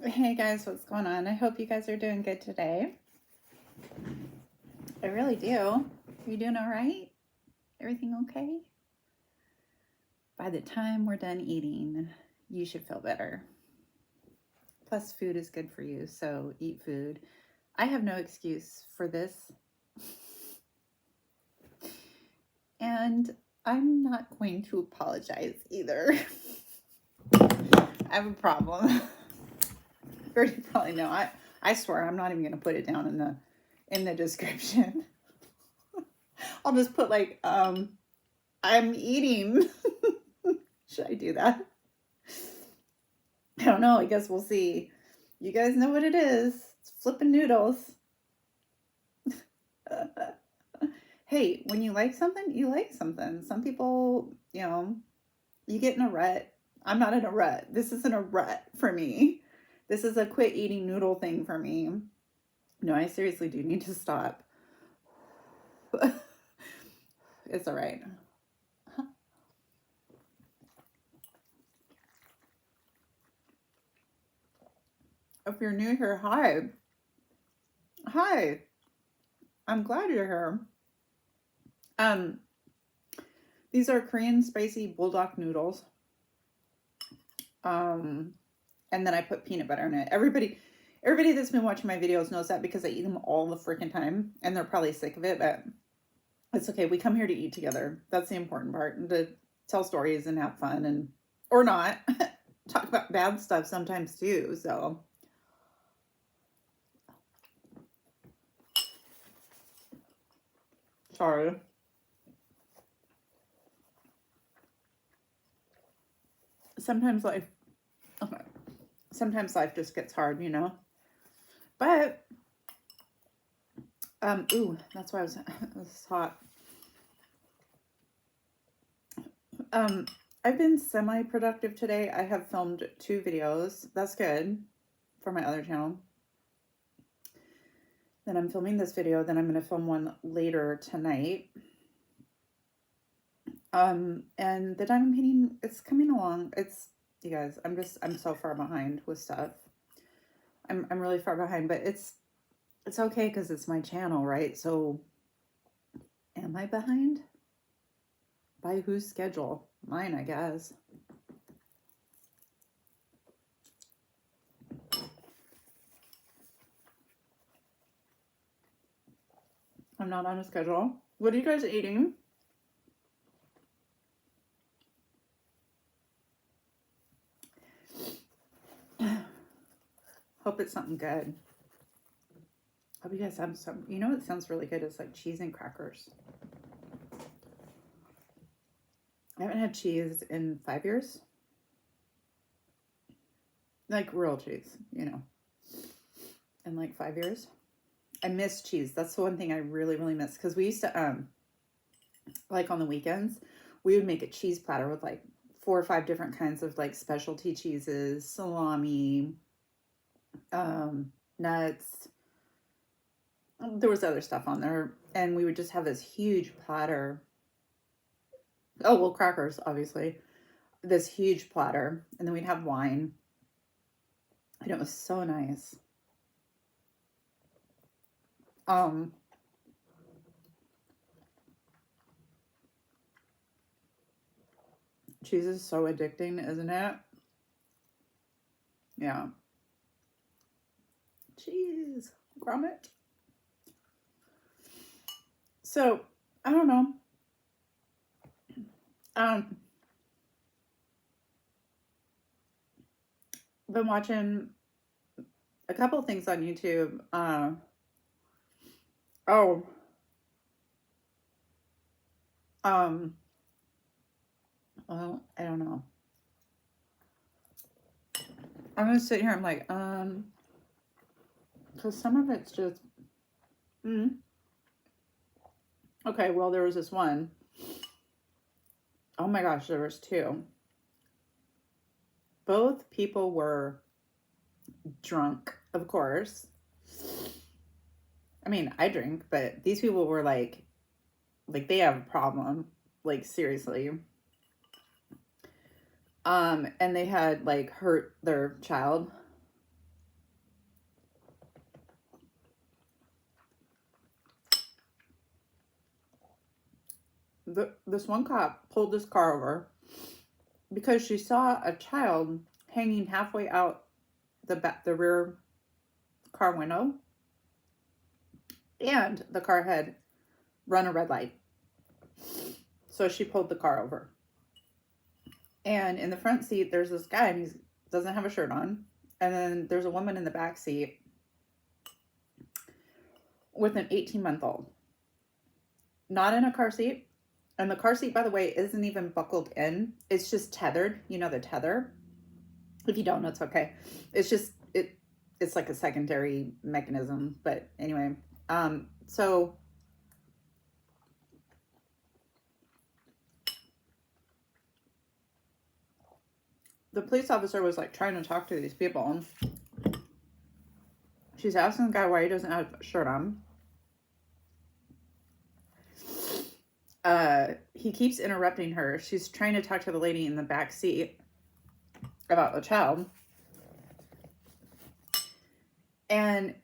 Hey guys, what's going on? I hope you guys are doing good today. I really do. You doing all right? Everything okay? By the time we're done eating, you should feel better. Plus, food is good for you, so eat food. I have no excuse for this. And I'm not going to apologize either. I have a problem. You already probably know. I swear I'm not even going to put it down in the description. I'll just put like I'm eating. Should I do that? I don't know. I guess we'll see. You guys know what it is. It's flipping noodles. Hey, when you like something, you like something. Some people, you get in a rut. I'm not in a rut. This isn't a rut for me. This is a quit eating noodle thing for me. No, I seriously do need to stop. It's all right. If you're new here, hi. Hi. I'm glad you're here. These are Korean spicy bulldog noodles. And then I put peanut butter in it. Everybody that's been watching my videos knows that because I eat them all the freaking time, and they're probably sick of it, but it's okay. We come here to eat together. That's the important part, and to tell stories and have fun, and or not talk about bad stuff sometimes too. So sorry. Sometimes life just gets hard, But ooh, that's why it was hot. I've been semi-productive today. I have filmed 2 videos. That's good for my other channel. Then I'm filming this video. Then I'm going to film one later tonight. And the diamond painting, it's coming along. You guys, I'm so far behind with stuff. I'm really far behind, but it's okay because it's my channel, right? So am I behind? By whose schedule? Mine, I guess. I'm not on a schedule. What are you guys eating? Hope it's something good. Hope you guys have some. You know what sounds really good? It's like cheese and crackers. I haven't had cheese in 5 years. Like real cheese, in like 5 years. I miss cheese. That's the one thing I really, really miss. Because we used to, like on the weekends, we would make a cheese platter with like 4 or 5 different kinds of like specialty cheeses, salami, nuts. There was other stuff on there. And we would just have this huge platter. Oh, well, crackers, obviously. This huge platter. And then we'd have wine. And it was so nice. Cheese is so addicting, isn't it? Yeah. Cheese. Grommet. So, I don't know. Been watching a couple of things on YouTube. Well, I don't know. I'm gonna sit here. I'm like, because some of it's just, okay. Well, there was this one. Oh my gosh, there was 2. Both people were drunk, of course. I mean, I drink, but these people were like they have a problem, like seriously. And they had like hurt their child. this one cop pulled this car over because she saw a child hanging halfway out the rear car window, and the car had run a red light. So she pulled the car over. And in the front seat, there's this guy, and he doesn't have a shirt on. And then there's a woman in the back seat with an 18-month-old. Not in a car seat. And the car seat, by the way, isn't even buckled in. It's just tethered. You know the tether? If you don't know, it's okay. It's just, it's like a secondary mechanism. But anyway, so the police officer was like trying to talk to these people. She's asking the guy why he doesn't have a shirt on. He keeps interrupting her. She's trying to talk to the lady in the back seat about the child. And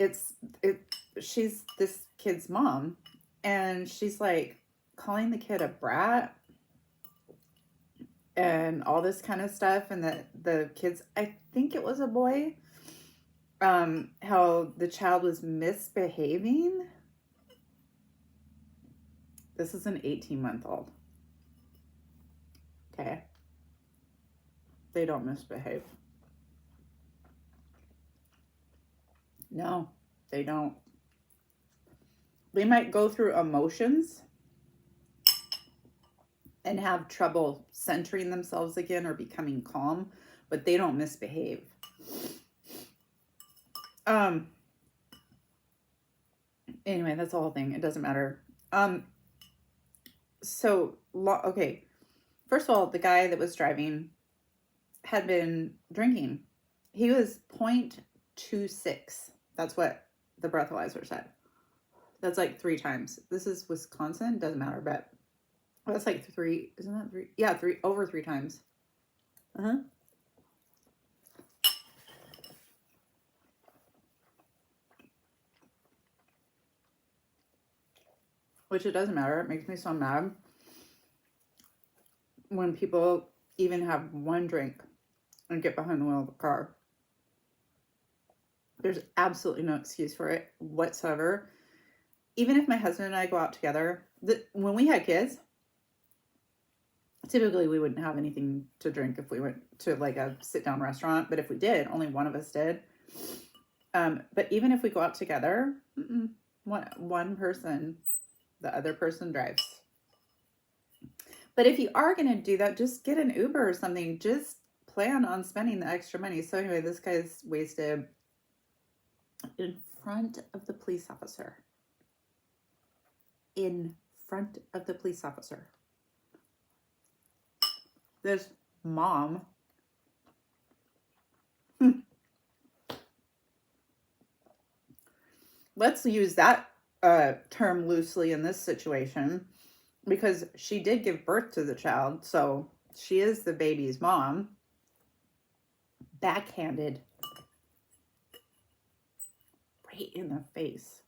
she's this kid's mom. And she's like calling the kid a brat and all this kind of stuff. And the kids, I think it was a boy, how the child was misbehaving. This is an 18-month-old. Okay. They don't misbehave. No, they don't. They might go through emotions and have trouble centering themselves again or becoming calm, but they don't misbehave. Anyway, that's the whole thing. It doesn't matter. Okay. First of all, the guy that was driving had been drinking. He was 0.26. That's what the breathalyzer said. That's like 3 times. This is Wisconsin. Doesn't matter, but that's like 3. Isn't that 3? Yeah, over 3 times. Which it doesn't matter. It makes me so mad when people even have one drink and get behind the wheel of a car. There's absolutely no excuse for it whatsoever. Even if my husband and I go out together, when we had kids, typically we wouldn't have anything to drink if we went to like a sit-down restaurant. But if we did, only one of us did. But even if we go out together, one person, the other person drives. But if you are going to do that, just get an Uber or something. Just plan on spending the extra money. So anyway, this guy's wasted in front of the police officer. In front of the police officer. This mom. Let's use that term loosely in this situation, because she did give birth to the child, so she is the baby's mom. Backhanded right in the face.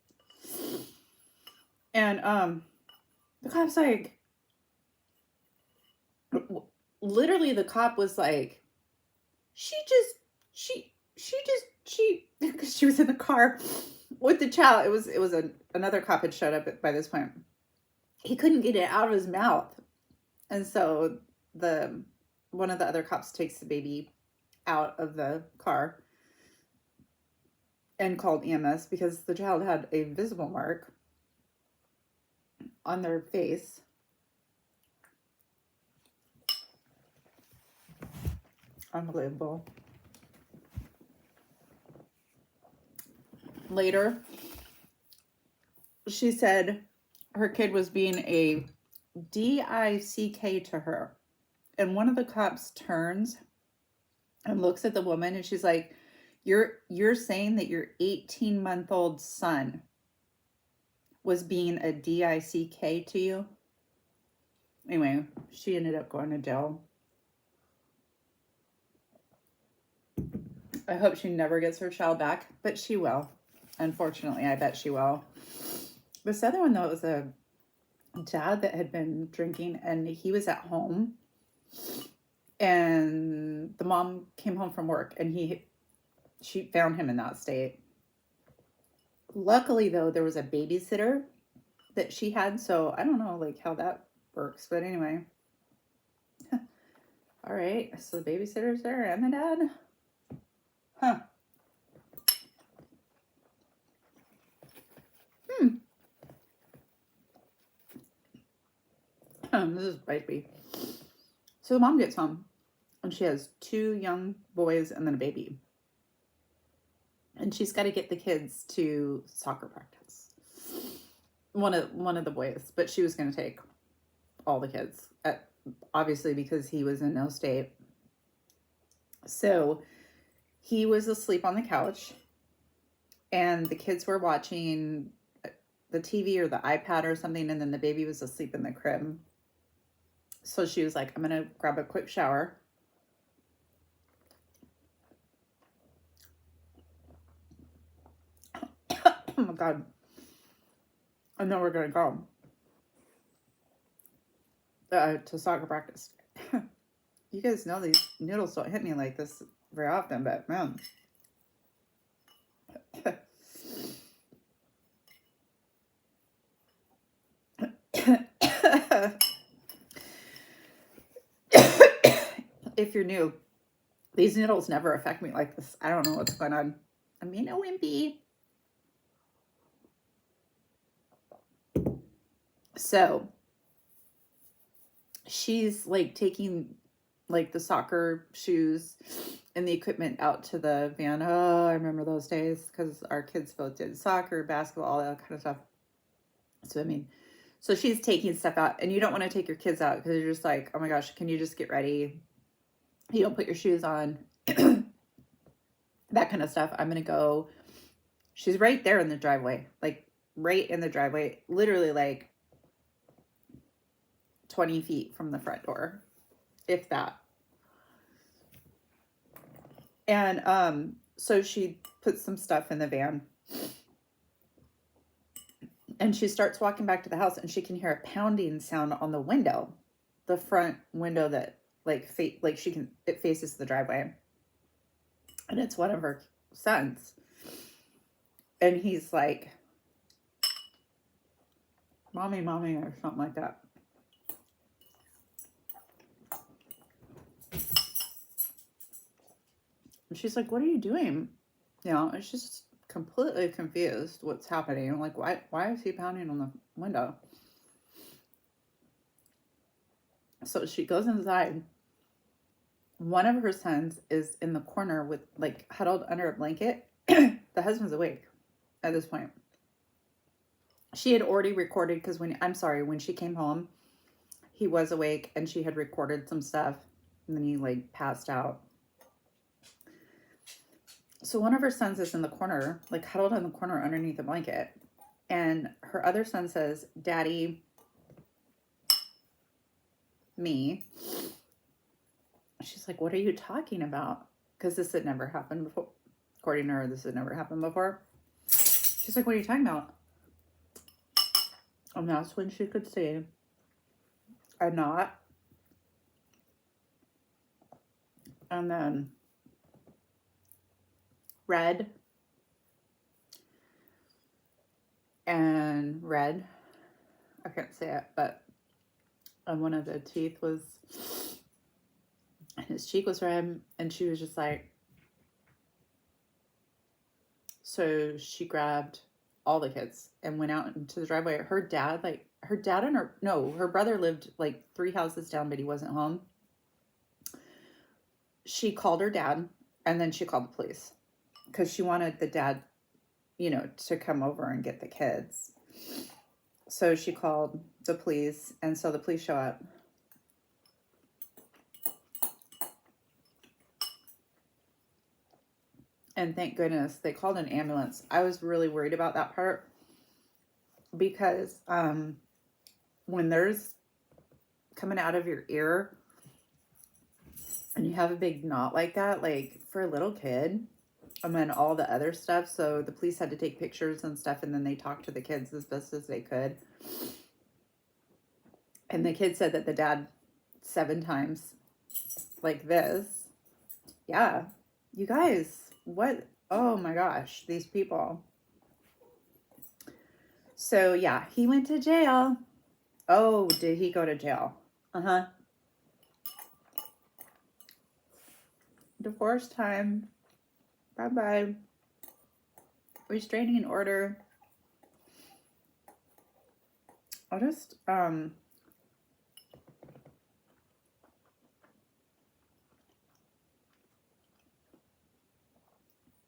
And the cop's like, literally the cop was like, because she was in the car with the child. It was another cop had showed up by this point. He couldn't get it out of his mouth. And so one of the other cops takes the baby out of the car and called EMS because the child had a visible mark on their face. Unbelievable. Later, she said her kid was being a DICK to her. And one of the cops turns and looks at the woman and she's like, You're saying that your 18-month-old son was being a DICK to you? Anyway, she ended up going to jail. I hope she never gets her child back, but she will. Unfortunately, I bet she will. This other one, though, it was a dad that had been drinking, and he was at home, and the mom came home from work, and she found him in that state. Luckily, though, there was a babysitter that she had, so I don't know like how that works, but anyway. All right, so the babysitter's there and the dad. Huh. This is spicy. So the mom gets home, and she has 2 young boys and then a baby. And she's got to get the kids to soccer practice. One of the boys, but she was going to take all the kids, obviously because he was in no state. So he was asleep on the couch, and the kids were watching the TV or the iPad or something, and then the baby was asleep in the crib. So she was like, I'm going to grab a quick shower. Oh my God. I know we're going to go to soccer practice. You guys know these noodles don't hit me like this very often, but man. If you're new, these noodles never affect me like this. I don't know what's going on. I'm being a wimpy. So she's like taking like the soccer shoes and the equipment out to the van. Oh, I remember those days because our kids both did soccer, basketball, all that kind of stuff. Swimming. So she's taking stuff out, and you don't want to take your kids out because you're just like, oh my gosh, can you just get ready? You don't put your shoes on, that kind of stuff. I'm going to go. She's right there in the driveway, like right in the driveway, literally like 20 feet from the front door, if that. And so she puts some stuff in the van, and she starts walking back to the house, and she can hear a pounding sound on the window, the front window that it faces the driveway, and it's one of her sons, and he's like, mommy, or something like that. And she's like, what are you doing? You know, it's just completely confused what's happening. I'm like, why is he pounding on the window? So she goes inside. One of her sons is in the corner with like huddled under a blanket. The husband's awake at this point. She had already recorded because when she came home, he was awake and she had recorded some stuff, and then he like passed out. So one of her sons is in the corner, like huddled in the corner underneath the blanket. And her other son says, Daddy, me. She's like, what are you talking about? Because this had never happened before. According to her, this had never happened before. She's like, what are you talking about? And that's when she could see a knot. And then red. And red. I can't say it, but one of the teeth was, his cheek was red, and she was just like, so she grabbed all the kids and went out into the driveway. Her brother lived like 3 houses down, but he wasn't home. She called her dad, and then she called the police because she wanted the dad, to come over and get the kids. So she called the police, and so the police show up. And thank goodness they called an ambulance. I was really worried about that part because when there's coming out of your ear and you have a big knot like that, like for a little kid, and then all the other stuff. So the police had to take pictures and stuff, and then they talked to the kids as best as they could. And the kid said that the dad 7 times like this. Yeah. You guys, what? Oh my gosh, these people. So yeah, he went to jail. Oh, did he go to jail? Uh-huh. Divorce time. Bye-bye. Restraining order. I'll just, I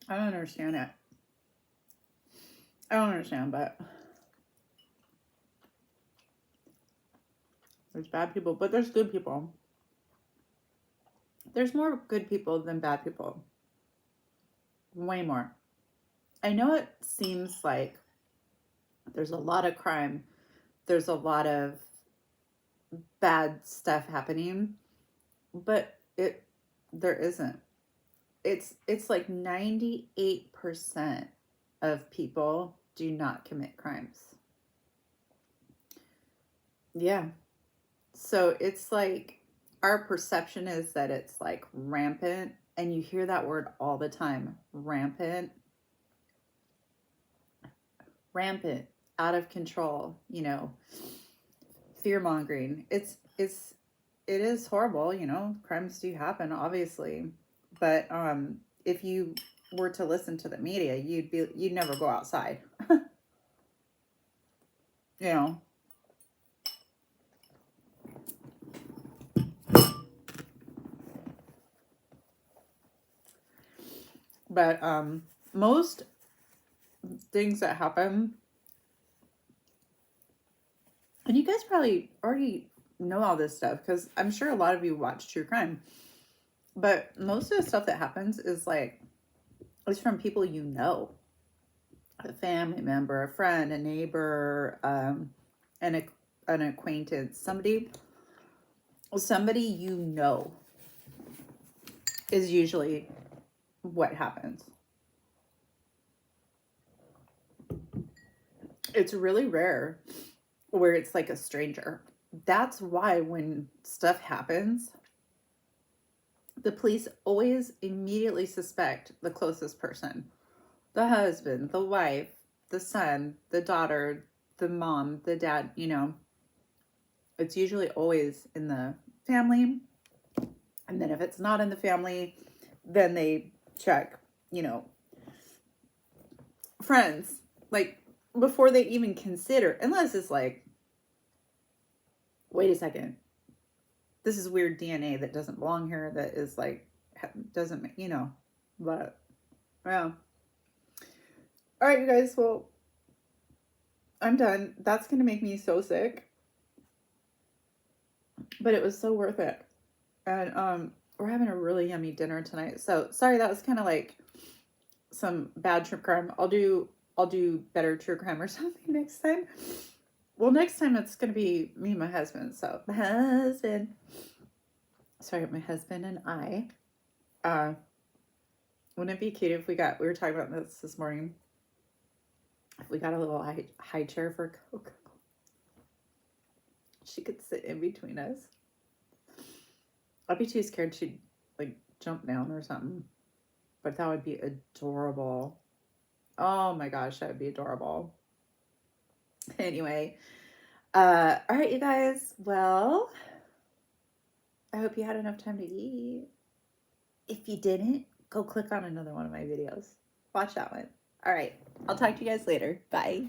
don't understand it. I don't understand, but there's bad people, but there's good people. There's more good people than bad people. Way more. I know it seems like there's a lot of crime. There's a lot of bad stuff happening, but there isn't. It's like 98% of people do not commit crimes. Yeah. So it's like our perception is that it's like rampant, and you hear that word all the time, rampant, out of control, fear mongering. It is horrible, crimes do happen, obviously. But if you were to listen to the media, you'd never go outside. But most things that happen, and you guys probably already know all this stuff because I'm sure a lot of you watch true crime, but most of the stuff that happens is it's from people a family member, a friend, a neighbor, an acquaintance, somebody is usually what happens. It's really rare where it's like a stranger. That's why when stuff happens, the police always immediately suspect the closest person. The husband, the wife, the son, the daughter, the mom, the dad, It's usually always in the family. And then if it's not in the family, then they check, friends. Like, before they even consider, unless it's like, wait a second, this is weird DNA that doesn't belong here, that is like, doesn't, but, yeah. All right, you guys, well, I'm done. That's going to make me so sick, but it was so worth it. And, we're having a really yummy dinner tonight. So sorry, that was kind of like some bad true crime. I'll do better true crime or something next time. Well, next time it's going to be me and my husband. So my husband and I, wouldn't it be cute if we were talking about this morning, if we got a little high chair for Coco. She could sit in between us. I'd be too scared she'd like jump down or something. But that would be adorable. Oh my gosh, that would be adorable. Anyway, all right, you guys. Well, I hope you had enough time to eat. If you didn't, go click on another one of my videos. Watch that one. All right, I'll talk to you guys later. Bye.